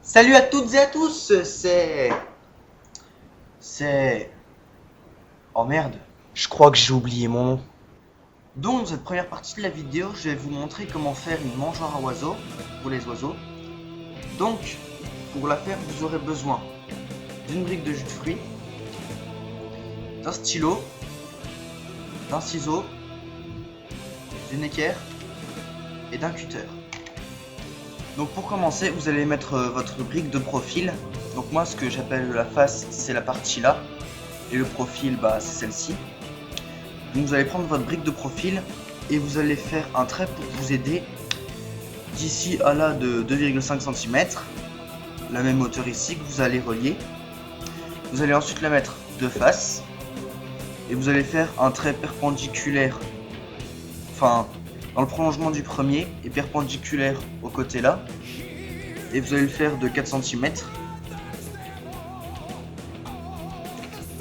Salut à toutes et à tous, c'est... Oh merde, je crois que j'ai oublié mon nom. Donc, dans cette première partie de la vidéo, je vais vous montrer comment faire une mangeoire à oiseaux, pour les oiseaux. Donc, pour la faire, vous aurez besoin d'une brique de jus de fruits, d'un stylo, d'un ciseau, d'une équerre et d'un cutter. Donc pour commencer, vous allez mettre votre brique de profil. Donc moi, ce que j'appelle la face, c'est la partie là. Et le profil, c'est celle-ci. Donc vous allez prendre votre brique de profil et vous allez faire un trait pour vous aider d'ici à là de 2,5 cm. La même hauteur ici que vous allez relier. Vous allez ensuite la mettre de face. Et vous allez faire un trait perpendiculaire. Enfin, dans le prolongement du premier et perpendiculaire au côté là. Et vous allez le faire de 4 cm.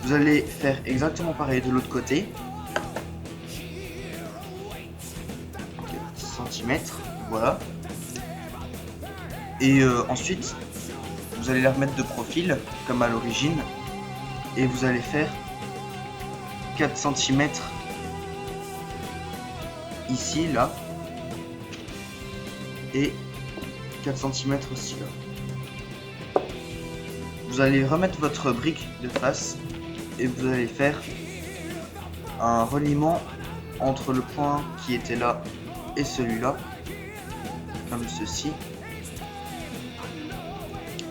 Vous allez faire exactement pareil de l'autre côté. 4 cm, voilà. Et ensuite, vous allez la remettre de profil, comme à l'origine. Et vous allez faire 4 cm ici, là. Et 4 cm aussi, là. Vous allez remettre votre brique de face. Et vous allez faire un reliement entre le point qui était là et celui-là, comme ceci.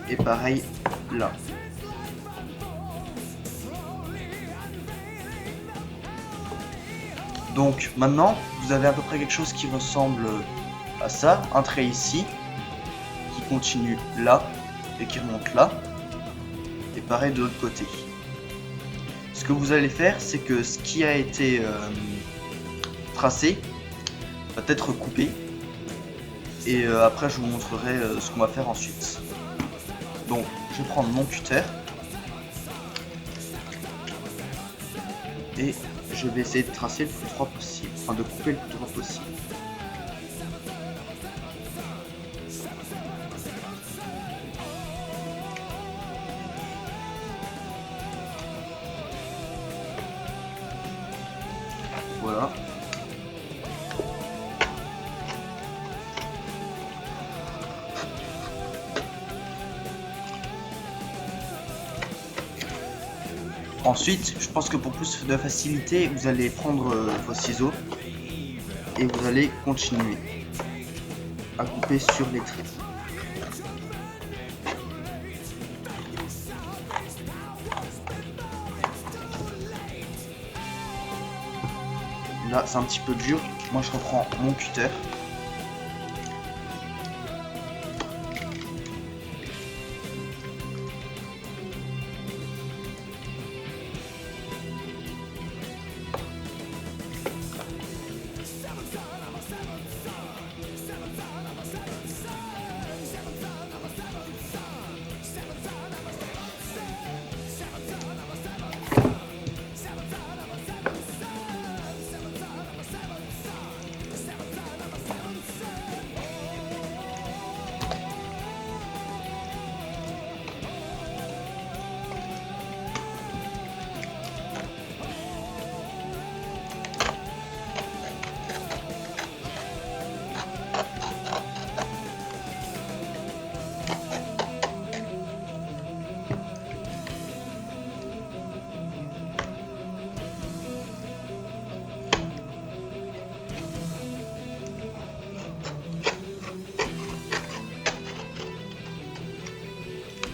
Et pareil là. Donc maintenant, vous avez à peu près quelque chose qui ressemble à ça. Un trait ici, qui continue là et qui remonte là. Et pareil de l'autre côté. Ce que vous allez faire, c'est que ce qui a été tracé va être coupé. Et après, je vous montrerai ce qu'on va faire ensuite. Donc, je vais prendre mon cutter. Et je vais essayer de tracer le plus droit possible. Enfin, de couper le plus droit possible. Voilà. Ensuite, je pense que pour plus de facilité, vous allez prendre vos ciseaux et vous allez continuer à couper sur les traits. Là, c'est un petit peu dur. Moi, je reprends mon cutter.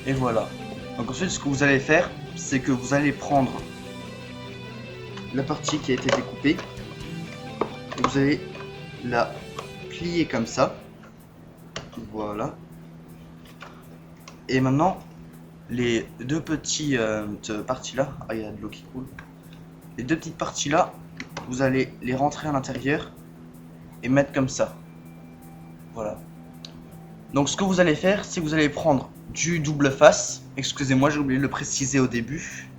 Et voilà. Donc ensuite, ce que vous allez faire, c'est que vous allez prendre la partie qui a été découpée et vous allez la plier comme ça. Voilà. Et maintenant, les deux petites parties là, il y a de l'eau qui coule. Les deux petites parties là, vous allez les rentrer à l'intérieur et mettre comme ça. Voilà. Donc ce que vous allez faire, c'est que vous allez prendre du double face. Excusez-moi, j'ai oublié de le préciser au début.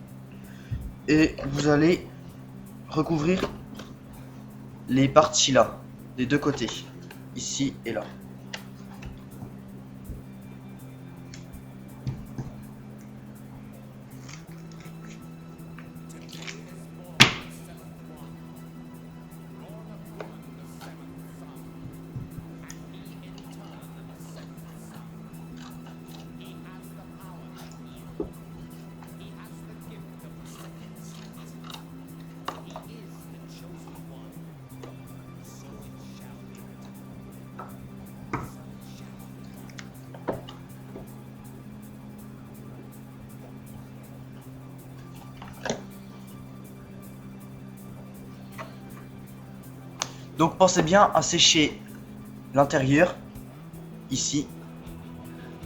Et vous allez recouvrir les parties là, des deux côtés, ici et là. Donc pensez bien à sécher l'intérieur, ici,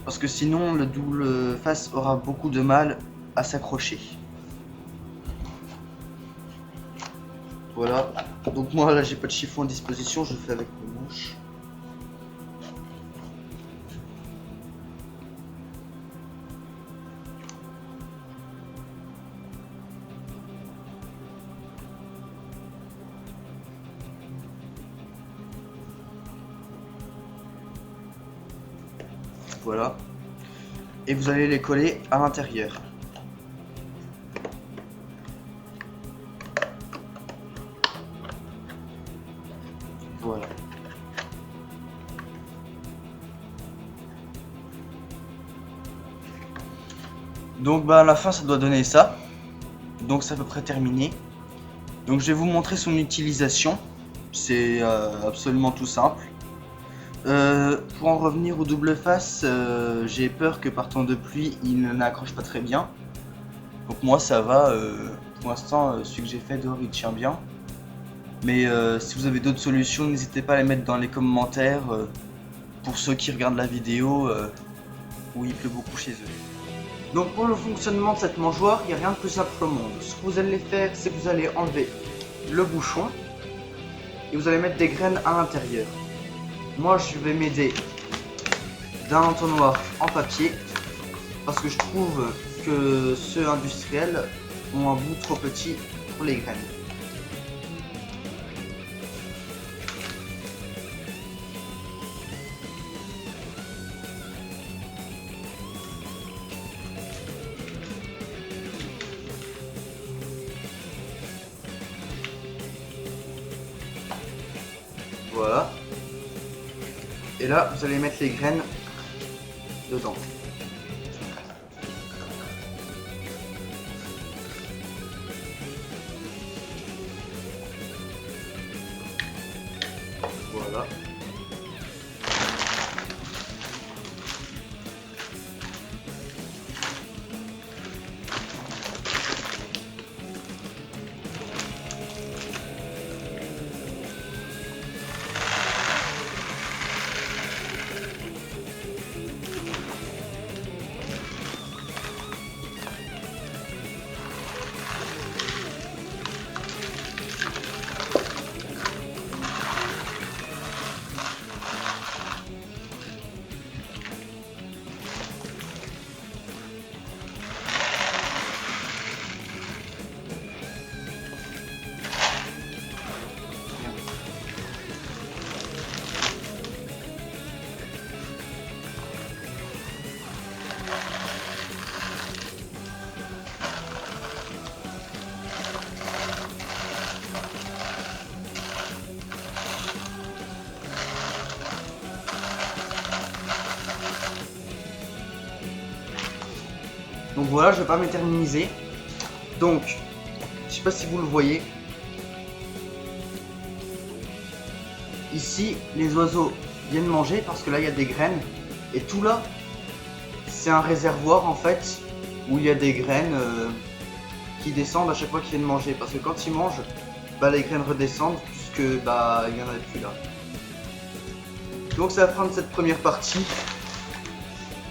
parce que sinon le double face aura beaucoup de mal à s'accrocher. Voilà, donc moi là j'ai pas de chiffon à disposition, je fais avec mes manches. Voilà, et vous allez les coller à l'intérieur. Voilà. Donc bah à la fin ça doit donner ça. Donc c'est à peu près terminé. Donc je vais vous montrer son utilisation. C'est absolument tout simple. Pour en revenir au double face, j'ai peur que par temps de pluie il n'accroche pas très bien. Donc moi ça va, pour l'instant celui que j'ai fait dehors il tient bien. Mais si vous avez d'autres solutions, n'hésitez pas à les mettre dans les commentaires pour ceux qui regardent la vidéo où il pleut beaucoup chez eux. Donc pour le fonctionnement de cette mangeoire, il n'y a rien de plus simple au monde. Ce que vous allez faire, c'est que vous allez enlever le bouchon et vous allez mettre des graines à l'intérieur. Moi je vais m'aider d'un entonnoir en papier parce que je trouve que ceux industriels ont un bout trop petit pour les graines. Voilà. Et là, vous allez mettre les graines dedans. Voilà. Donc voilà, je vais pas m'éterniser. Donc, je sais pas si vous le voyez. Ici, les oiseaux viennent manger parce que là, il y a des graines. Et tout là, c'est un réservoir en fait, où il y a des graines qui descendent à chaque fois qu'ils viennent manger. Parce que quand ils mangent, bah, les graines redescendent puisque bah, il y en a plus là. Donc c'est la fin de cette première partie.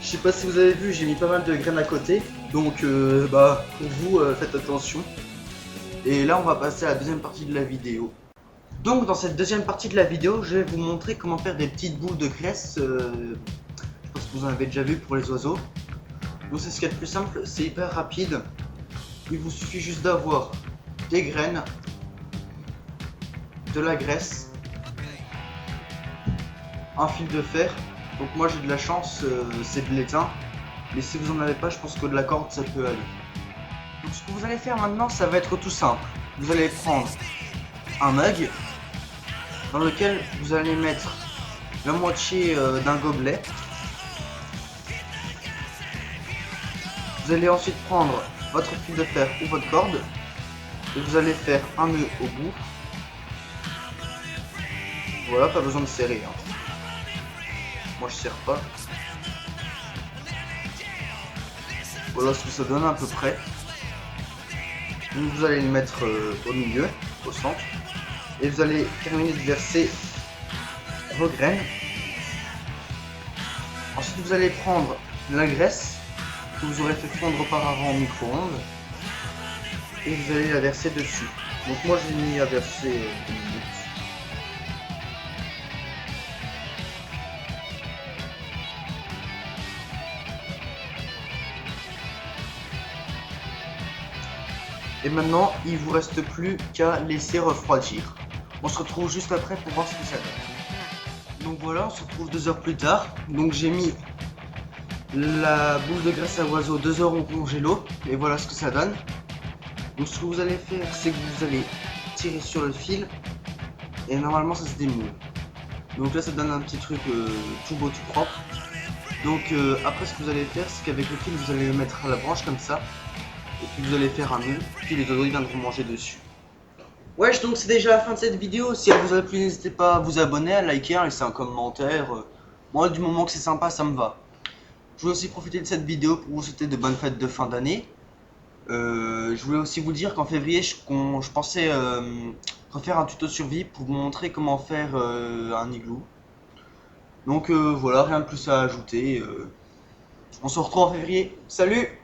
Je sais pas si vous avez vu, j'ai mis pas mal de graines à côté. Donc bah, pour vous, faites attention. Et là, on va passer à la deuxième partie de la vidéo. Donc dans cette deuxième partie de la vidéo, je vais vous montrer comment faire des petites boules de graisse. Je pense que vous en avez déjà vu pour les oiseaux. Donc c'est ce qu'il y a de plus simple, c'est hyper rapide. Il vous suffit juste d'avoir des graines, de la graisse, un fil de fer. Donc moi j'ai de la chance, c'est de l'étain. Mais si vous en avez pas, je pense que de la corde ça peut aller. Donc ce que vous allez faire maintenant, ça va être tout simple. Vous allez prendre un mug dans lequel vous allez mettre la moitié d'un gobelet. Vous allez ensuite prendre votre fil de fer ou votre corde et vous allez faire un nœud au bout. Voilà, pas besoin de serrer. Moi je serre pas. Voilà ce que ça donne à peu près. Donc vous allez le mettre au milieu, au centre. Et vous allez terminer de verser vos graines. Ensuite vous allez prendre la graisse que vous aurez fait fondre auparavant au micro-ondes et vous allez la verser dessus. Donc moi j'ai mis à verser 2 minutes. Et maintenant il vous reste plus qu'à laisser refroidir. On se retrouve juste après pour voir ce que ça donne. Donc voilà, on se retrouve 2 heures plus tard. Donc j'ai mis la boule de graisse à oiseau 2 heures au congélo et voilà ce que ça donne. Donc ce que vous allez faire, c'est que vous allez tirer sur le fil et normalement ça se démoule. Donc là ça donne un petit truc tout beau, tout propre. Donc après ce que vous allez faire, c'est qu'avec le fil vous allez le mettre à la branche comme ça et puis vous allez faire un nœud, puis les oiseaux viendront manger dessus. Wesh, donc c'est déjà la fin de cette vidéo. Si elle vous a plu, n'hésitez pas à vous abonner, à liker, à laisser un commentaire. Moi du moment que c'est sympa, ça me va. Je voulais aussi profiter de cette vidéo pour vous souhaiter de bonnes fêtes de fin d'année. Je voulais aussi vous dire qu'en février, je pensais refaire un tuto survie pour vous montrer comment faire un igloo. Donc voilà, rien de plus à ajouter. On se retrouve en février. Salut!